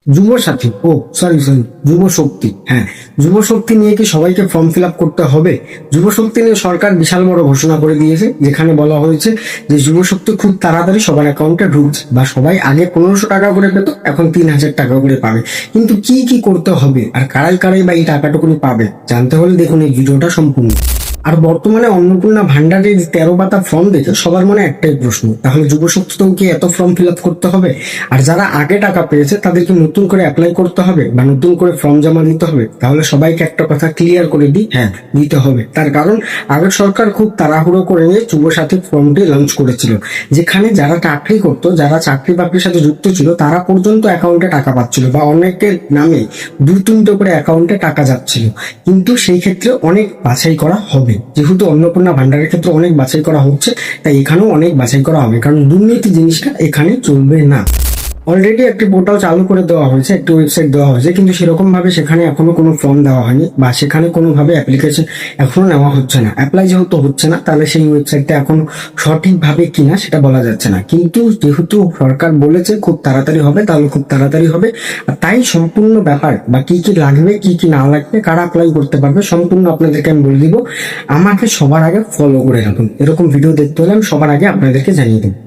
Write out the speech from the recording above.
Yuvasathi, sorry, যুব শক্তি। হ্যাঁ, যুব শক্তি নিয়ে কি সবাইকে ফর্ম ফিল আপ করতে হবে? যুব শক্তি নিয়ে সরকার বিশাল বড় ঘোষণা করে দিয়েছে, যেখানে বলা হয়েছে যে যুব শক্তি খুব তাড়াতাড়ি সবার অ্যাকাউন্টে ঢুকছে, বা সবাই আগে 1500 টাকা করে পেত, এখন 3000 টাকা করে পাবে। কিন্তু কি কি করতে হবে আর কারাই কারাই বা এই টাকাটুকুনি পাবে, জানতে হলে দেখুন এই ভিডিওটা সম্পূর্ণ। আর বর্তমানে অন্নপূর্ণা ভান্ডারের 13 পাতা ফর্ম দেখে সবার মনে একটাই প্রশ্ন, তাহলে যুব শক্তিতেও কি এত ফর্ম ফিল আপ করতে হবে? আর যারা আগে টাকা পেয়েছে তাদেরকে নতুন করে অ্যাপ্লাই করতে হবে বা নতুন করে ফর্ম জমা দিতে হবে? তাহলে সবাইকে একটা কথা ক্লিয়ার করে দিই, হ্যাঁ, দিতে হবে। তার কারণ আগের সরকার খুব তাড়াহুড়ো করে নিয়ে যুবসাথী ফর্মটি লঞ্চ করেছিল, যেখানে যারা চাকরি করতো, যারা চাকরি বাকরির সাথে যুক্ত ছিল, তারা পর্যন্ত অ্যাকাউন্টে টাকা পাচ্ছিল, বা অনেকের নামে 2-3টে করে অ্যাকাউন্টে টাকা যাচ্ছিল। কিন্তু সেই ক্ষেত্রে অনেক বাছাই করা হবে, যেহেতু অন্নপূর্ণা ভান্ডারের ক্ষেত্রে অনেক বাছাই করা হচ্ছে, তাই এখানেও অনেক বাছাই করা হবে, কারণ দুর্নীতি জিনিসটা এখানে চলবে না। অলরেডি একটি পোর্টাল চালু করে দেওয়া হয়েছে, একটি ওয়েবসাইট দেওয়া হয়েছে, কিন্তু সেরকম ভাবে সেখানে এখনো কোনো ফর্ম দেওয়া হয়নি, বা সেখানে কোনোভাবে অ্যাপ্লিকেশন এখনো নেওয়া হচ্ছে না। অ্যাপ্লাই যেহেতু হচ্ছে না, তাহলে সেই ওয়েবসাইটটা এখনো সঠিকভাবে কিনা সেটা বলা যাচ্ছে না। কিন্তু যেহেতু সরকার বলেছে খুব তাড়াতাড়ি হবে, তাহলে খুব তাড়াতাড়ি হবে। আর তাই সম্পূর্ণ ব্যাপার বা কি কি লাগবে, কি কি না লাগবে, কারা অ্যাপ্লাই করতে পারবে, সম্পূর্ণ আপনাদেরকে আমি বলে দিব। আমাকে সবার আগে ফলো করে রাখুন, এরকম ভিডিও দেখতে হলে আমি সবার আগে আপনাদেরকে জানিয়ে দেবো।